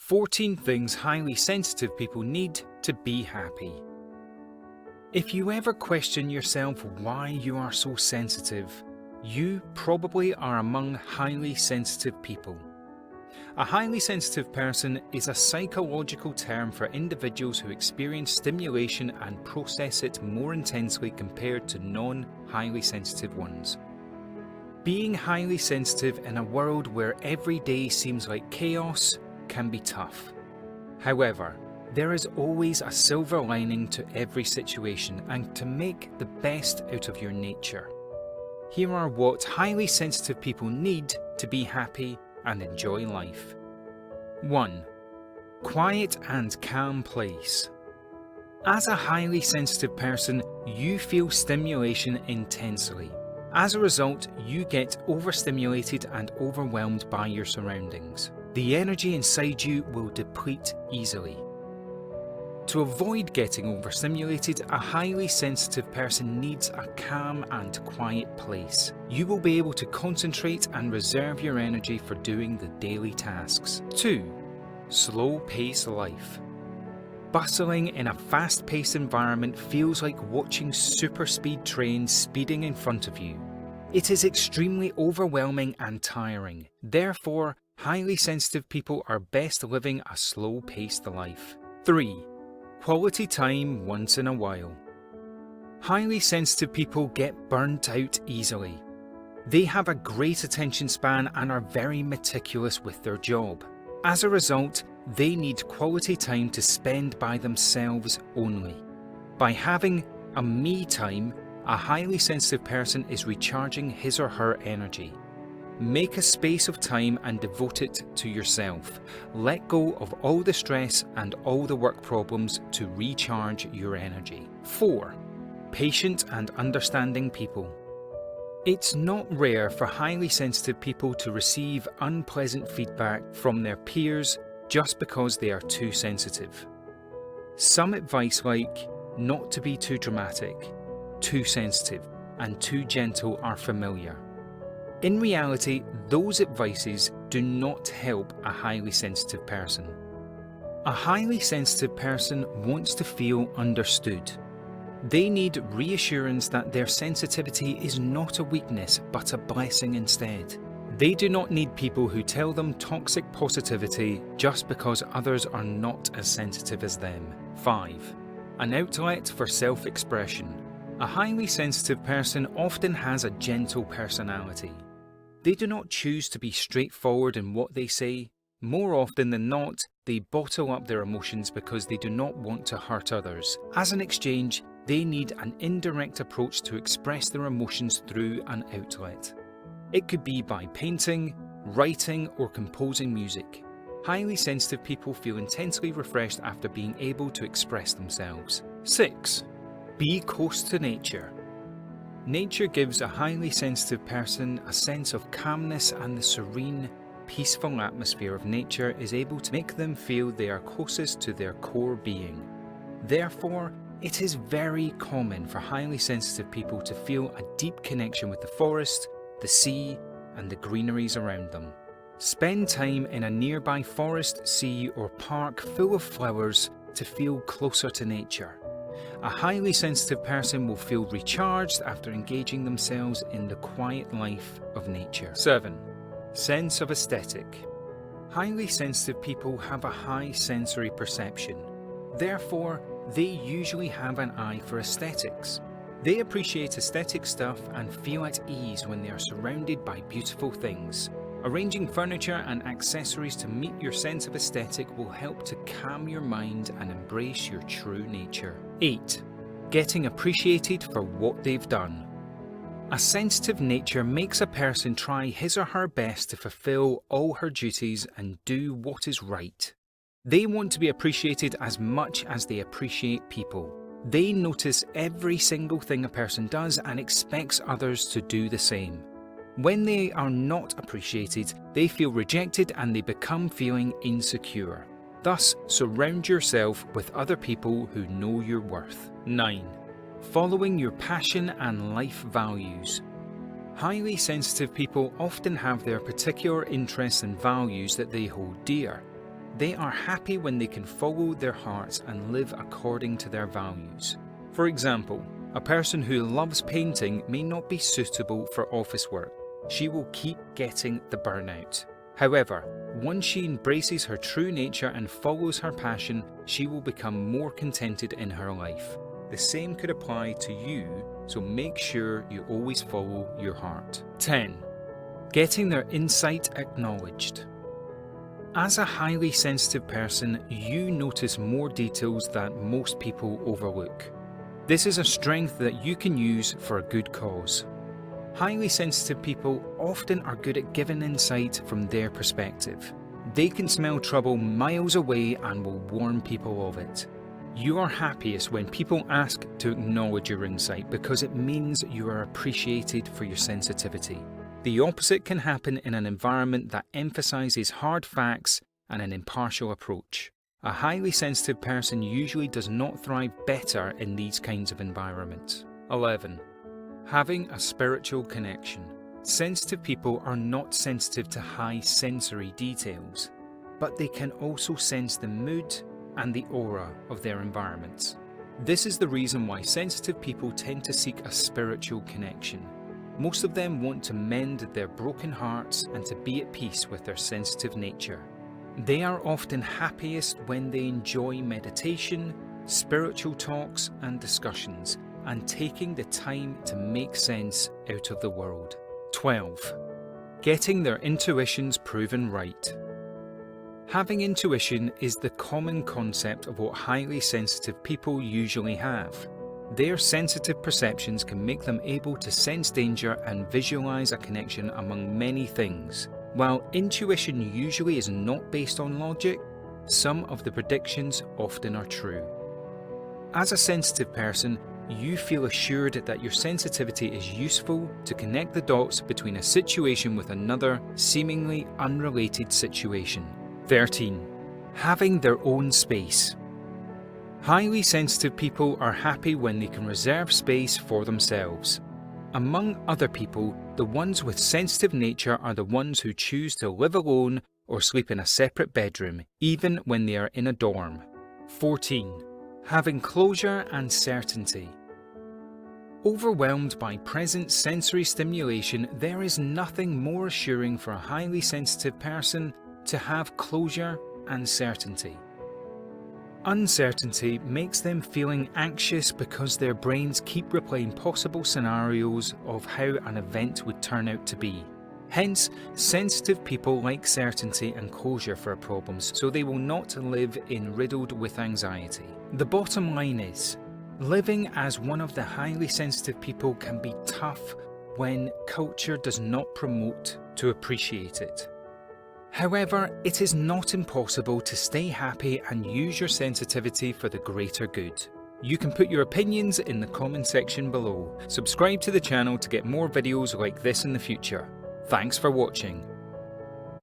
14 things highly sensitive people need to be happy. If you ever question yourself why you are so sensitive, you probably are among highly sensitive people. A highly sensitive person is a psychological term for individuals who experience stimulation and process it more intensely compared to non-highly sensitive ones. Being highly sensitive in a world where every day seems like chaos can be tough. However, there is always a silver lining to every situation and to make the best out of your nature. Here are what highly sensitive people need to be happy and enjoy life. 1. Quiet and calm place. As a highly sensitive person, you feel stimulation intensely. As a result, you get overstimulated and overwhelmed by your surroundings. The energy inside you will deplete easily. To avoid getting overstimulated, a highly sensitive person needs a calm and quiet place. You will be able to concentrate and reserve your energy for doing the daily tasks. 2. Slow-paced life. Bustling in a fast-paced environment feels like watching super-speed trains speeding in front of you. It is extremely overwhelming and tiring. Therefore, highly sensitive people are best living a slow-paced life. 3. Quality time once in a while. Highly sensitive people get burnt out easily. They have a great attention span and are very meticulous with their job. As a result, they need quality time to spend by themselves only. By having a me time, a highly sensitive person is recharging his or her energy. Make a space of time and devote it to yourself. Let go of all the stress and all the work problems to recharge your energy. 4. Patient and understanding people. It's not rare for highly sensitive people to receive unpleasant feedback from their peers just because they are too sensitive. Some advice like not to be too dramatic, too sensitive, and too gentle are familiar. In reality, those advices do not help a highly sensitive person. A highly sensitive person wants to feel understood. They need reassurance that their sensitivity is not a weakness but a blessing instead. They do not need people who tell them toxic positivity just because others are not as sensitive as them. 5. An outlet for self-expression. A highly sensitive person often has a gentle personality. They do not choose to be straightforward in what they say. More often than not, they bottle up their emotions because they do not want to hurt others. As an exchange, they need an indirect approach to express their emotions through an outlet. It could be by painting, writing, or composing music. Highly sensitive people feel intensely refreshed after being able to express themselves. 6. Be close to nature. Nature gives a highly sensitive person a sense of calmness, and the serene, peaceful atmosphere of nature is able to make them feel they are closest to their core being. Therefore, it is very common for highly sensitive people to feel a deep connection with the forest, the sea, and the greeneries around them. Spend time in a nearby forest, sea, or park full of flowers to feel closer to nature. A highly sensitive person will feel recharged after engaging themselves in the quiet life of nature. 7. Sense of aesthetic. Highly sensitive people have a high sensory perception. Therefore, they usually have an eye for aesthetics. They appreciate aesthetic stuff and feel at ease when they are surrounded by beautiful things. Arranging furniture and accessories to meet your sense of aesthetic will help to calm your mind and embrace your true nature. 8. Getting appreciated for what they've done. A sensitive nature makes a person try his or her best to fulfill all her duties and do what is right. They want to be appreciated as much as they appreciate people. They notice every single thing a person does and expects others to do the same. When they are not appreciated, they feel rejected and they become feeling insecure. Thus, surround yourself with other people who know your worth. 9. Following your passion and life values. Highly sensitive people often have their particular interests and values that they hold dear. They are happy when they can follow their hearts and live according to their values. For example, a person who loves painting may not be suitable for office work. She will keep getting the burnout. However, once she embraces her true nature and follows her passion, she will become more contented in her life. The same could apply to you, so make sure you always follow your heart. 10. Getting their insight acknowledged. As a highly sensitive person, you notice more details that most people overlook. This is a strength that you can use for a good cause. Highly sensitive people often are good at giving insight from their perspective. They can smell trouble miles away and will warn people of it. You are happiest when people ask to acknowledge your insight because it means you are appreciated for your sensitivity. The opposite can happen in an environment that emphasizes hard facts and an impartial approach. A highly sensitive person usually does not thrive better in these kinds of environments. 11. Having a spiritual connection. Sensitive people are not sensitive to high sensory details, but they can also sense the mood and the aura of their environments. This is the reason why sensitive people tend to seek a spiritual connection. Most of them want to mend their broken hearts and to be at peace with their sensitive nature. They are often happiest when they enjoy meditation, spiritual talks and discussions, and taking the time to make sense out of the world. 12. Getting their intuitions proven right. Having intuition is the common concept of what highly sensitive people usually have. Their sensitive perceptions can make them able to sense danger and visualize a connection among many things. While intuition usually is not based on logic, some of the predictions often are true. As a sensitive person, you feel assured that your sensitivity is useful to connect the dots between a situation with another seemingly unrelated situation. 13. Having their own space. Highly sensitive people are happy when they can reserve space for themselves. Among other people, the ones with sensitive nature are the ones who choose to live alone or sleep in a separate bedroom, even when they are in a dorm. 14. Having closure and certainty. Overwhelmed by present sensory stimulation, there is nothing more assuring for a highly sensitive person to have closure and certainty. Uncertainty makes them feeling anxious because their brains keep replaying possible scenarios of how an event would turn out to be. Hence, sensitive people like certainty and closure for problems, so they will not live riddled with anxiety. The bottom line is, living as one of the highly sensitive people can be tough when culture does not promote to appreciate it. However, it is not impossible to stay happy and use your sensitivity for the greater good. You can put your opinions in the comment section below. Subscribe to the channel to get more videos like this in the future. Thanks for watching.